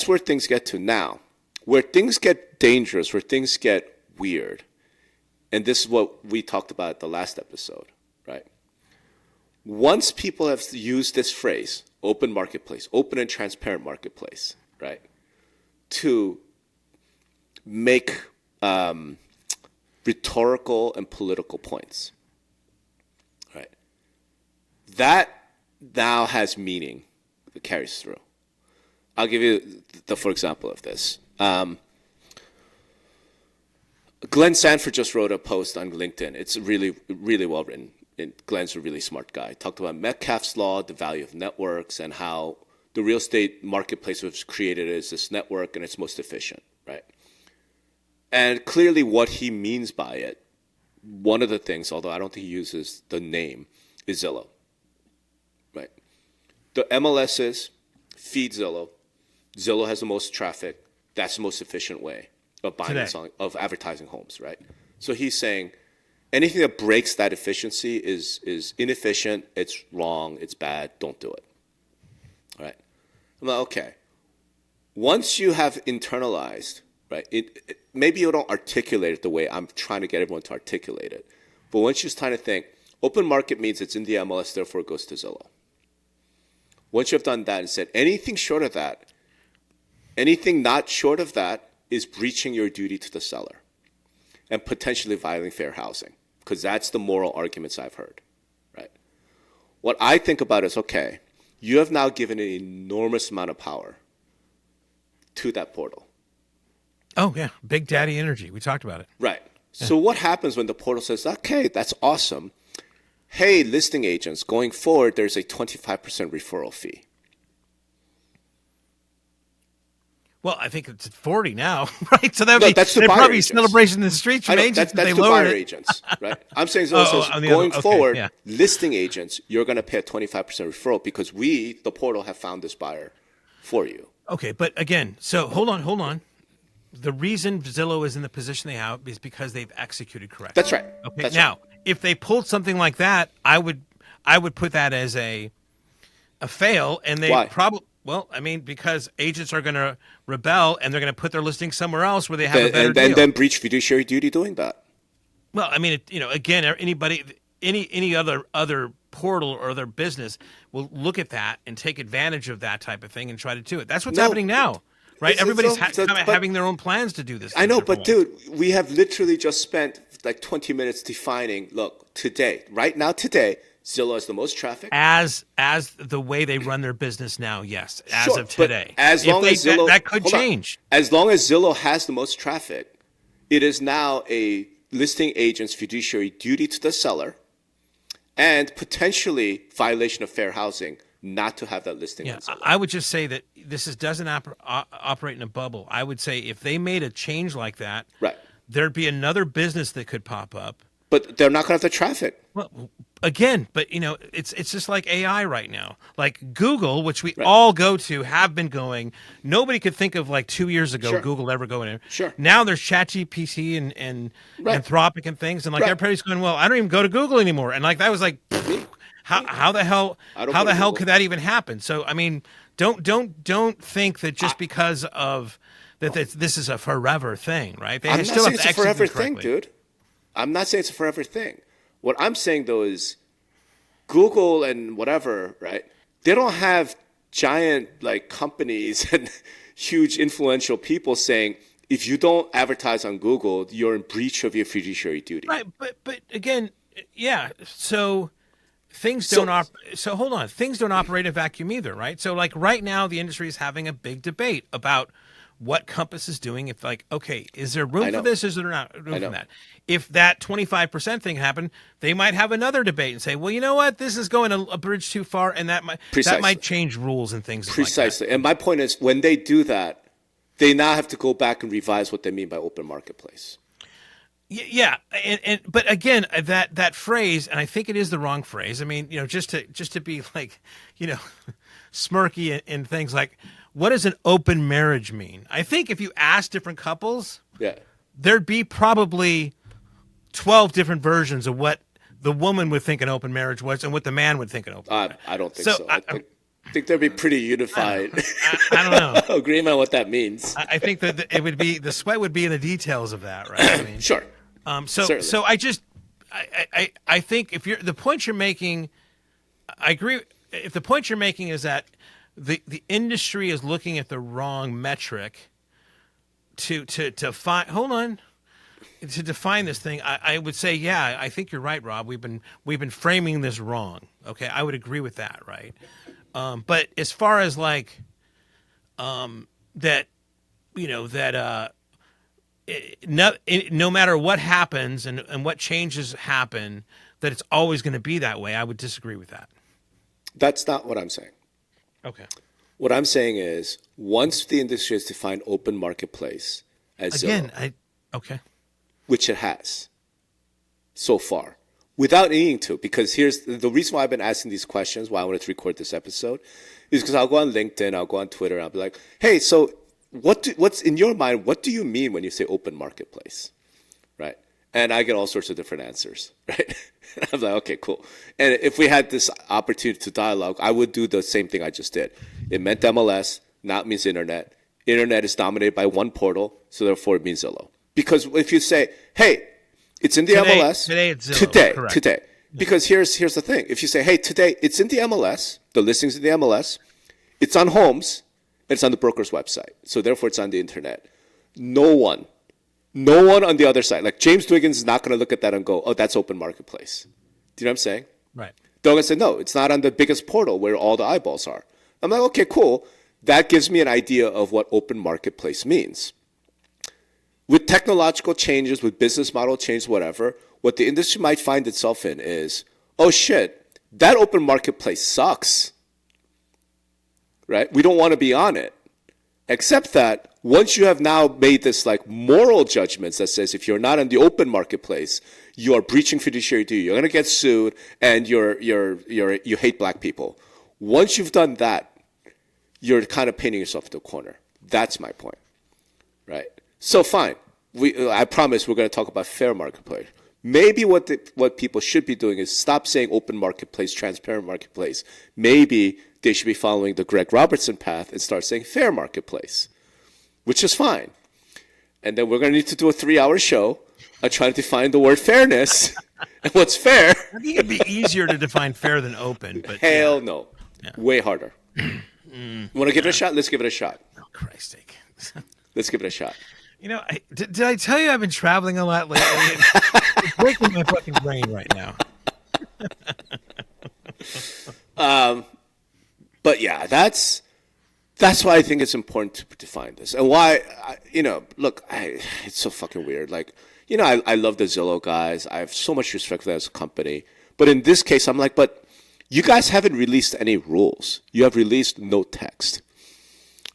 where things get to now. Where things get dangerous, where things get weird, and this is what we talked about at the last episode, right? Once people have used this phrase, open marketplace, open and transparent marketplace, right, to make rhetorical and political points, right, that now has meaning that carries through. I'll give you for example of this. Glenn Sanford just wrote a post on LinkedIn. It's really, really well written. Glenn's a really smart guy. Talked about Metcalfe's law, the value of networks, and how the real estate marketplace was created as this network and it's most efficient, right? And clearly what he means by it, one of the things, although I don't think he uses the name, is Zillow, right? The MLSs feed Zillow. Zillow has the most traffic. That's the most efficient way of buying and selling, of advertising homes, right? So he's saying anything that breaks that efficiency is inefficient, it's wrong, it's bad, don't do it. All right? I'm like, okay. Once you have internalized, right, maybe you don't articulate it the way I'm trying to get everyone to articulate it, but once you're trying to think, open market means it's in the MLS, therefore it goes to Zillow. Once you've done that and said anything short of that, anything not short of that is breaching your duty to the seller and potentially violating fair housing, because that's the moral arguments I've heard, right? What I think about is, okay, you have now given an enormous amount of power to that portal. Oh, yeah. Big Daddy Energy. We talked about it. Right. Yeah. So what happens when the portal says, okay, that's awesome. Hey, listing agents, going forward, there's a 25% referral fee. Well, I think it's 40 now, right? So that would that's the probably celebration in the streets from agents. That's they the lower buyer it. Agents, right? I'm saying going forward, listing agents, you're going to pay a 25% referral because we, the portal, have found this buyer for you. Okay, but again, so hold on. The reason Zillow is in the position they have is because they've executed correctly. That's right. Okay. That's now, right. If they pulled something like that, I would put that as a fail, and they probably. Well, I mean, because agents are going to rebel and they're going to put their listing somewhere else where they have a better deal. And then breach fiduciary duty doing that. Well, I mean, again, anybody, any other portal or other business will look at that and take advantage of that type of thing and try to do it. That's what's happening now, right? Everybody's having their own plans to do this. I know, but dude, we have literally just spent like 20 minutes defining, look, today, Zillow has the most traffic. As the way they run their business now, yes. As of today. As long as Zillow, that could change. As long as Zillow has the most traffic, it is now a listing agent's fiduciary duty to the seller and potentially violation of fair housing not to have that listing on Zillow. I would just say that this doesn't operate in a bubble. I would say if they made a change like that, right, there'd be another business that could pop up. But they're not going to have the traffic. Well, again, but it's just like AI right now. Like Google, which we all go to, have been going. Nobody could think of like 2 years ago Google ever going there. Sure. Now there's ChatGPT and Anthropic and things, and like everybody's going, well, I don't even go to Google anymore. And like that was like, how the hell could that even happen? So I mean, don't think that just because of that this is a forever thing, right? I'm not saying it's a forever thing, dude. I'm not saying it's a forever thing. What I'm saying, though, is Google and whatever, right? They don't have giant like companies and huge influential people saying, if you don't advertise on Google, you're in breach of your fiduciary duty. Right, but again, yeah. So things don't So hold on, things don't operate in a vacuum either, right? So like right now, the industry is having a big debate about what Compass is doing. If like, okay, is there room for this? Is there not room for that? If that 25% thing happened, they might have another debate and say, well, you know what? This is going a bridge too far, and that might change rules and things. Precisely. Like that. And my point is, when they do that, they now have to go back and revise what they mean by open marketplace. Yeah, but again, that phrase, and I think it is the wrong phrase. I mean, just to be like, smirky and things like, what does an open marriage mean? I think if you ask different couples, there'd be probably 12 different versions of what the woman would think an open marriage was and what the man would think an open marriage. I don't think so. I think there'd be pretty unified I don't know. agreement on what that means. I think that it would be the sweat would be in the details of that, right? I mean, Sure. Certainly. So I think if the point you're making, I agree. If the point you're making is that the industry is looking at the wrong metric to find, hold on, to define this thing, I would say, yeah, I think you're right, Rob. We've been framing this wrong. Okay, I would agree with that, right? But as far as like that, no matter what happens and what changes happen, that it's always going to be that way. I would disagree with that. That's not what I'm saying. Okay. What I'm saying is, once the industry has defined open marketplace as Zillow, okay, which it has so far, without needing to, because here's the reason why I've been asking these questions, why I wanted to record this episode, is because I'll go on LinkedIn, I'll go on Twitter, and I'll be like, hey, so what's in your mind, what do you mean when you say open marketplace, right? And I get all sorts of different answers, right? I'm like, okay, cool. And if we had this opportunity to dialogue, I would do the same thing I just did. It meant MLS, not means internet. Internet is dominated by one portal, so therefore it means Zillow. Because if you say, hey, it's in the MLS. Today it's Zillow. Today. Because here's the thing. If you say, hey, today it's in the MLS, the listings in the MLS, it's on Homes, and it's on the broker's website. So therefore it's on the internet. No one on the other side, like James Dwiggins is not going to look at that and go, oh, that's open marketplace. Do you know what I'm saying? Right. They're going to say, no, it's not on the biggest portal where all the eyeballs are. I'm like, okay, cool. That gives me an idea of what open marketplace means. With technological changes, with business model change, whatever, what the industry might find itself in is, oh shit, that open marketplace sucks. Right? We don't want to be on it. Except that once you have now made this like moral judgments that says if you're not in the open marketplace, you are breaching fiduciary duty, you're going to get sued, and you hate black people. Once you've done that, you're kind of painting yourself into a corner. That's my point, right? So fine, I promise we're going to talk about fair marketplace. Maybe what people should be doing is stop saying open marketplace, transparent marketplace. Maybe they should be following the Greg Robertson path and start saying fair marketplace, which is fine. And then we're going to need to do a 3-hour show on trying to define the word fairness and what's fair. I think it'd be easier to define fair than open, but hell no. Yeah. Way harder. Want to give it a shot? Let's give it a shot. Oh, Christ's sake. Let's give it a shot. You know, did I tell you I've been traveling a lot lately? It's breaking my fucking brain right now. But yeah, that's why I think it's important to define this, and why it's so fucking weird. Like, I love the Zillow guys. I have so much respect for them as a company, but in this case, I'm like, but you guys haven't released any rules. You have released no text.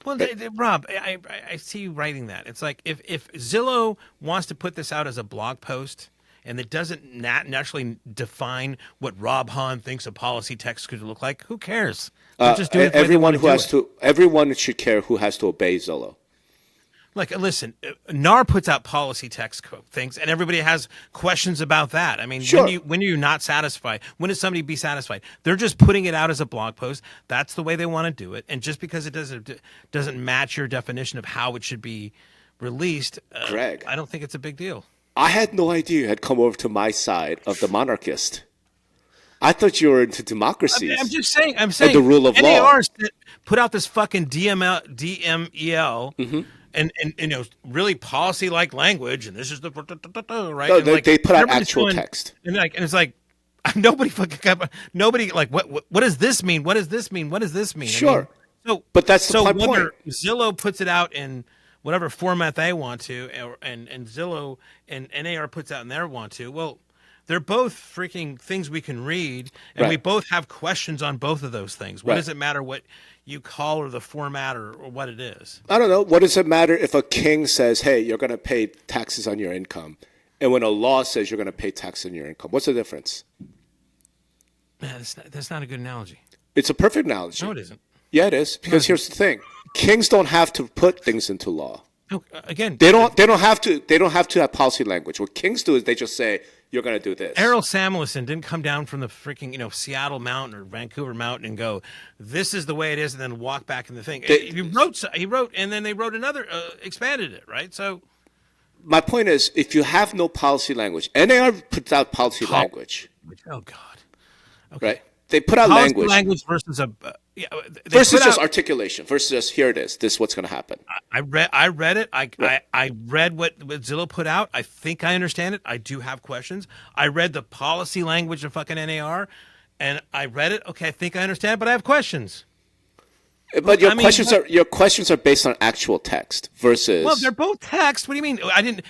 Well, Rob, I see you writing that. It's like if Zillow wants to put this out as a blog post and it doesn't naturally define what Rob Hahn thinks a policy text could look like, who cares? Just do it. Everyone should care who has to obey Zillow. Like, listen, NAR puts out policy text things, and everybody has questions about that. I mean, sure. When are you not satisfied? When is somebody be satisfied? They're just putting it out as a blog post. That's the way they want to do it. And just because it doesn't match your definition of how it should be released, Greg, I don't think it's a big deal. I had no idea you had come over to my side of the monarchist. I thought you were into democracies. I'm just saying. And the rule of law. NAR put out this fucking DMEL. Mm-hmm. And really policy like language, and this is the right. No, and they put out actual text, and it's like nobody like what does this mean? What does this mean? What does this mean? Sure. I mean, but that's the point. Zillow puts it out in whatever format they want to, and Zillow and NAR puts out in their want to. Well, they're both freaking things we can read, and right. We both have questions on both of those things. What right. does it matter what you call or the format or what it is? I don't know. What does it matter if a king says, hey, you're going to pay taxes on your income, and when a law says you're going to pay taxes on your income? What's the difference? Man, that's not a good analogy. It's a perfect analogy. No, it isn't. Yeah, it is. Because here's the thing. Kings don't have to put things into law. No, again, they don't have to have policy language. What kings do is they just say, you're going to do this. Errol Samuelson didn't come down from the freaking, Seattle mountain or Vancouver mountain and go, this is the way it is, and then walk back in the thing. He wrote, and then they wrote another, expanded it, right? So my point is, if you have no policy language, NAR puts out policy language. Oh, God. Okay. Right? They put out policy language versus versus just articulation, versus just here it is. This is what's going to happen. I read it. I read what Zillow put out. I think I understand it. I do have questions. I read the policy language of fucking NAR, and I read it. Okay, I think I understand, but I have questions. But your questions are based on actual text versus. Well, they're both text. What do you mean?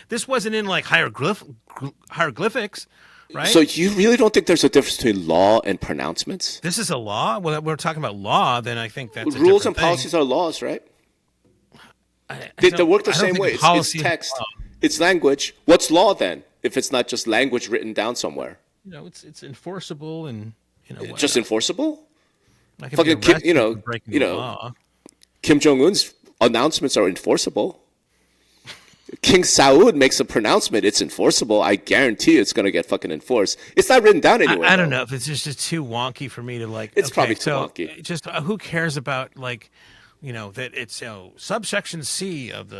This wasn't in like hieroglyphics. Right? So you really don't think there's a difference between law and pronouncements? This is a law? Well, we're talking about law, then I think that's rules and policies are laws, right? They work the same way. It's text. It's language. What's law then? If it's not just language written down somewhere, it's enforceable and just enforceable. Fucking Kim Jong-un's announcements are enforceable. King Saud makes a pronouncement, it's enforceable. I guarantee it's going to get fucking enforced. It's not written down anywhere. I don't know if it's just too wonky for me to like. It's probably too wonky. Just who cares about like, that it's subsection C of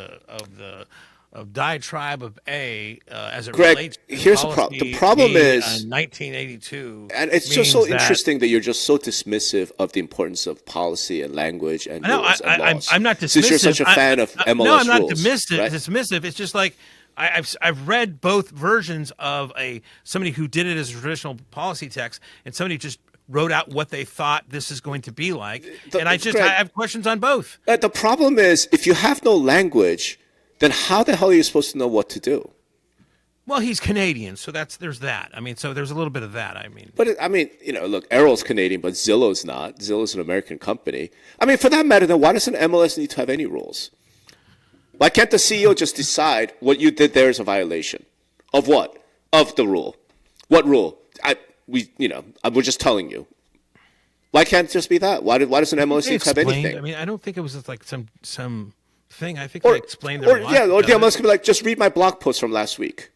diatribe of A as it relates to here's the problem is 1982, and it's just so interesting that you're just so dismissive of the importance of policy and language and rules and laws. I'm not dismissive. Since you're such a fan of MLS rules. No, I'm not rules, dismissive. It's just like I've read both versions of somebody who did it as a traditional policy text and somebody just wrote out what they thought this is going to be like, and I have questions on both. The problem is if you have no language, then how the hell are you supposed to know what to do? Well, he's Canadian, so there's that. I mean, so there's a little bit of that. But look, Errol's Canadian, but Zillow's not. Zillow's an American company. I mean, for that matter, then why doesn't MLS need to have any rules? Why can't the CEO just decide what you did there is a violation of what? Of the rule. What rule? We're just telling you. Why can't it just be that? Why doesn't MLS need to have anything? I mean, I don't think it was just like some thing. I think they explained their the MLS could be like, just read my blog post from last week.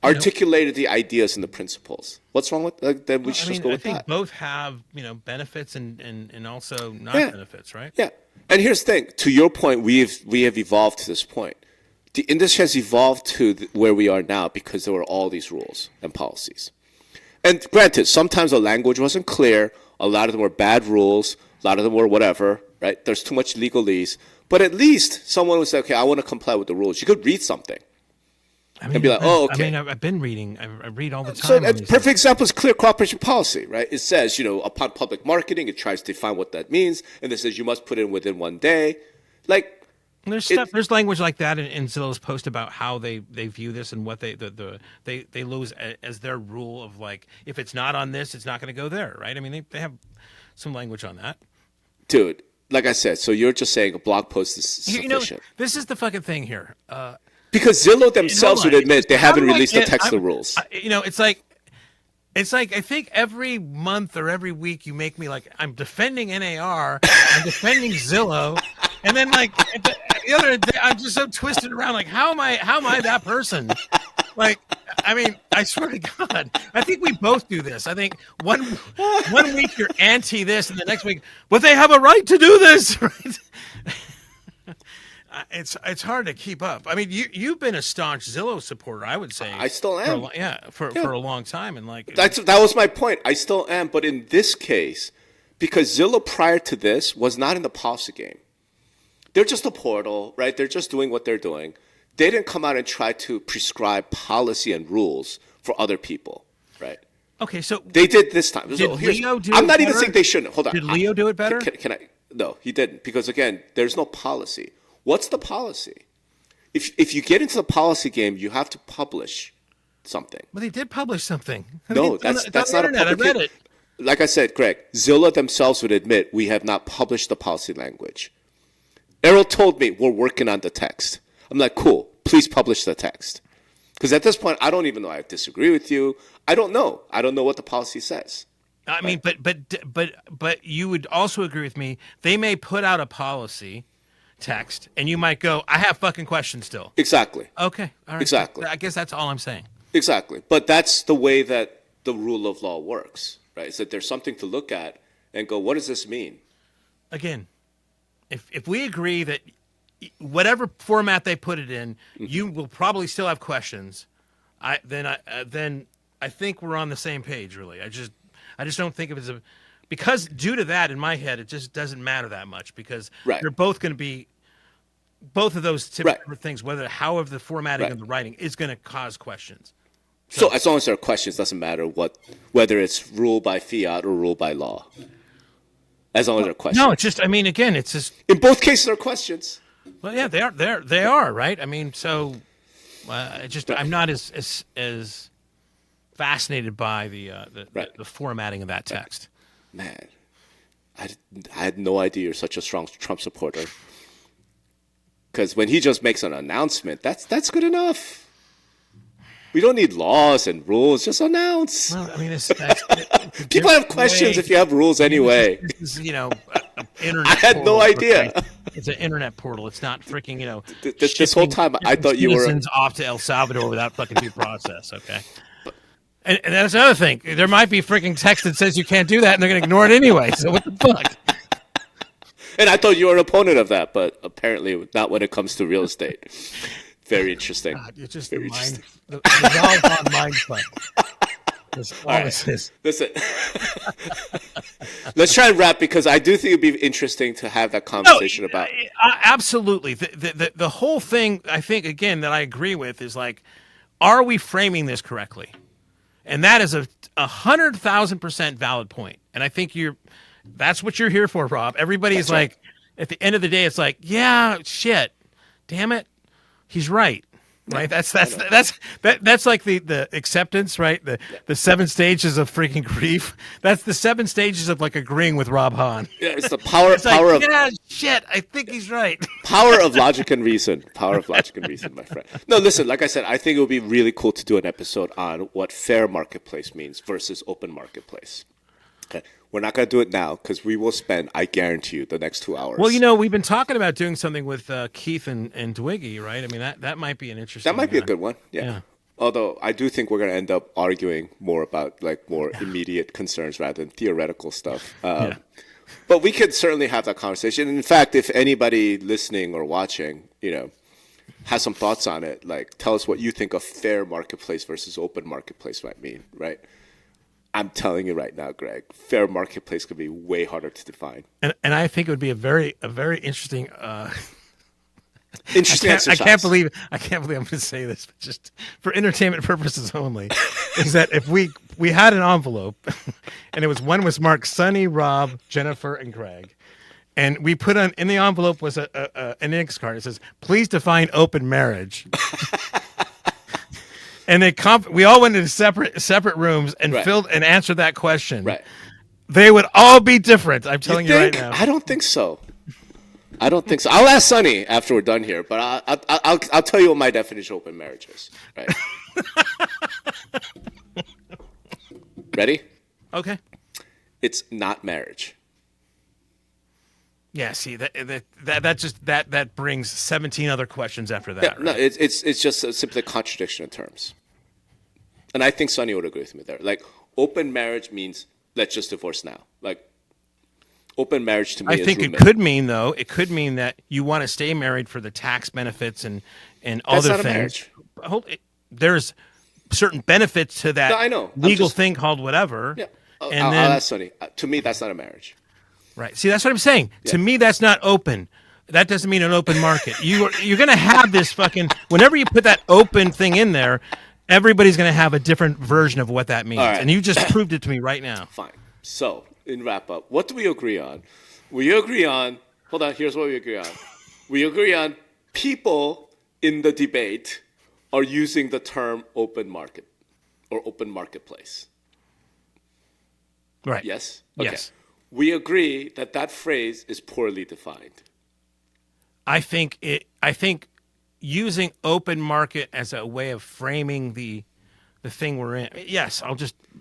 Articulated the ideas and the principles. What's wrong with then we should just go with that. I think both have benefits and also non-benefits, right? Yeah. And here's the thing. To your point, we have evolved to this point. The industry has evolved to where we are now because there were all these rules and policies. And granted, sometimes the language wasn't clear. A lot of them were bad rules. A lot of them were whatever, right? There's too much legalese. But at least someone would say, okay, I want to comply with the rules. You could read something. And be like, oh, okay. I've been reading. I read all the time. So a perfect example is clear cooperation policy, right? It says, upon public marketing, it tries to define what that means. And it says you must put it in within 1 day. There's language like that in Zillow's post about how they view this and what they lose as their rule of like, if it's not on this, it's not going to go there, right? I mean, they have some language on that. Dude, like I said, so you're just saying a blog post is sufficient. This is the fucking thing here. Because Zillow themselves would admit they haven't released the text of the rules. It's like I think every month or every week you make me like I'm defending NAR, I'm defending Zillow, and then like the other day I'm just so twisted around. Like how am I that person? Like, I mean, I swear to God, I think we both do this. I think one week you're anti this, and the next week, but they have a right to do this, right? It's hard to keep up. I mean, you've been a staunch Zillow supporter, I would say. I still am. For a long time, and like that was my point. I still am, but in this case, because Zillow prior to this was not in the policy game. They're just a portal, right? They're just doing what they're doing. They didn't come out and try to prescribe policy and rules for other people, right? Okay, so they did this time. Did Leo do I'm not better? Even saying they shouldn't. Hold on. Did Leo do it better? Can I? No, he didn't. Because again, there's no policy. What's the policy? If you get into the policy game, you have to publish something. Well, they did publish something. No, that's not internet. a public. I read it. Like I said, Greg, Zillow themselves would admit we have not published the policy language. Errol told me we're working on the text. I'm like, cool. Please publish the text. Because at this point, I don't even know. I disagree with you. I don't know. I don't know what the policy says. I mean, but you would also agree with me. They may put out a policy text, and you might go, I have fucking questions still. Exactly. Okay. All right. Exactly. I guess that's all I'm saying. Exactly. But that's the way that the rule of law works, right? Is that there's something to look at and go, what does this mean? Again, if we agree that whatever format they put it in, you will probably still have questions. Then I think we're on the same page. Really, I just don't think of it as because due to that in my head, it just doesn't matter that much because they're both going to be both of those different things. However the formatting of the writing is going to cause questions. So as long as there are questions, doesn't matter whether it's rule by fiat or rule by law. As long as there are questions. No, it's just. I mean, again, it's just. In both cases, there are questions. Well, yeah, they are, right? I mean, so I'm not as fascinated by the formatting of that text. Man, I had no idea you're such a strong Trump supporter. Because when he just makes an announcement, that's good enough. We don't need laws and rules; just announce. Well, I mean, people have questions if you have rules anyway. This is, internet. I had no idea. It's an internet portal. It's not freaking, This whole time, I thought you were citizens off to El Salvador without fucking due process. Okay. And that's another thing. There might be freaking text that says you can't do that, and they're going to ignore it anyway. So what the fuck? And I thought you were an opponent of that, but apparently not when it comes to real estate. Very interesting. God, it's just Very the Valvon mind fuck. That's all this is. Listen, let's try and wrap because I do think it'd be interesting to have that conversation about. Absolutely. The whole thing, I think, again, that I agree with is like, are we framing this correctly? And that is a 100,000% valid point. And I think that's what you're here for, Rob. Everybody's like, at the end of the day, it's like, yeah, shit, damn it, he's right. Right, that's like the acceptance, right? The 7 stages of freaking grief. That's the 7 stages of like agreeing with Rob Hahn. Yeah, it's the power of shit. I think he's right. Power of logic and reason. Power of logic and reason, my friend. No, listen. Like I said, I think it would be really cool to do an episode on what fair marketplace means versus open marketplace. Okay. We're not going to do it now because we will spend, I guarantee you, the next 2 hours. Well, we've been talking about doing something with Keith and Dwiggy, right? I mean, that might be an interesting. That might be a good one. Yeah. Although I do think we're going to end up arguing more about like more immediate concerns rather than theoretical stuff. But we could certainly have that conversation. In fact, if anybody listening or watching, has some thoughts on it, like tell us what you think a fair marketplace versus open marketplace might mean, right? I'm telling you right now, Greg, fair marketplace could be way harder to define. And I think it would be a very interesting interesting exercise. I can't believe I'm going to say this, but just for entertainment purposes only, is that if we had an envelope and one was marked Sonny, Rob, Jennifer, and Greg, and we put in the envelope was an index card. It says, "Please define open marriage." And we all went into separate rooms and filled and answered that question. Right. They would all be different. I'm telling you right now. I don't think so. I'll ask Sonny after we're done here, but I'll tell you what my definition of open marriage is. Right. Ready? Okay. It's not marriage. Yeah. See that brings 17 other questions after that. Yeah, right? No, it's just simply a contradiction of terms, and I think Sonny would agree with me there. Like open marriage means let's just divorce now. Like open marriage to me. I think it could mean that you want to stay married for the tax benefits and other not things. A marriage. There's certain benefits to that. No, I know. Legal thing called whatever. Yeah. I'll ask Sonny. To me, that's not a marriage. Right. See, that's what I'm saying. Yeah. To me, that's not open. That doesn't mean an open market. You're going to have this fucking whenever you put that open thing in there, everybody's going to have a different version of what that means. Right. And you just proved it to me right now. Fine. So, in wrap up, what do we agree on? We agree on, hold on, here's what we agree on. We agree on people in the debate are using the term open market or open marketplace. Right. Yes? Okay. Yes. We agree that phrase is poorly defined. I think using open market as a way of framing the thing we're in. Yes,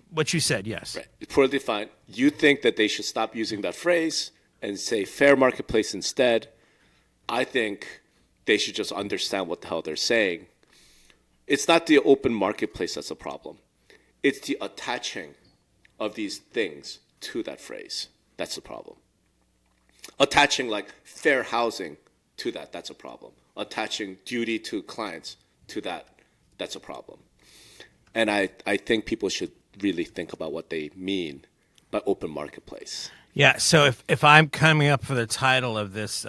what you said, yes. Right. It's poorly defined. You think that they should stop using that phrase and say fair marketplace instead. I think they should just understand what the hell they're saying. It's not the open marketplace that's a problem. It's the attaching of these things to that phrase. That's the problem. Attaching like fair housing to that's a problem. Attaching duty to clients to that's a problem. And I think people should really think about what they mean by open marketplace. Yeah, so if I'm coming up for the title of this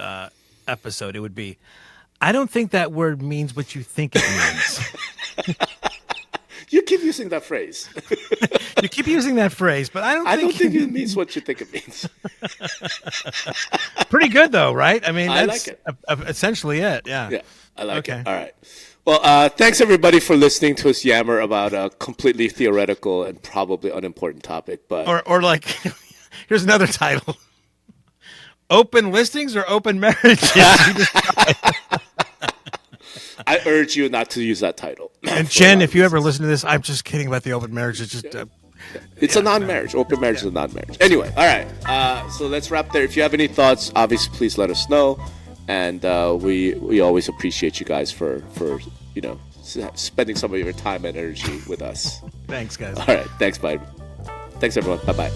episode, it would be, I don't think that word means what you think it means. You keep using that phrase. You keep using that phrase, but I don't think it means what you think it means. Pretty good, though, right? I mean, that's I like it. Essentially it, yeah. Yeah, I like Okay. it. All right. Well, thanks, everybody, for listening to us yammer about a completely theoretical and probably unimportant topic. But Or like, here's another title. Open listings or open marriages? I urge you not to use that title. And Jen, if you ever listen to this, I'm just kidding about the open marriage. It's just... It's a non-marriage. Open marriage is a non-marriage. Anyway, all right. So let's wrap there. If you have any thoughts, obviously, please let us know. And we always appreciate you guys for spending some of your time and energy with us. Thanks, guys. All right. Thanks, bye. Thanks, everyone. Bye-bye.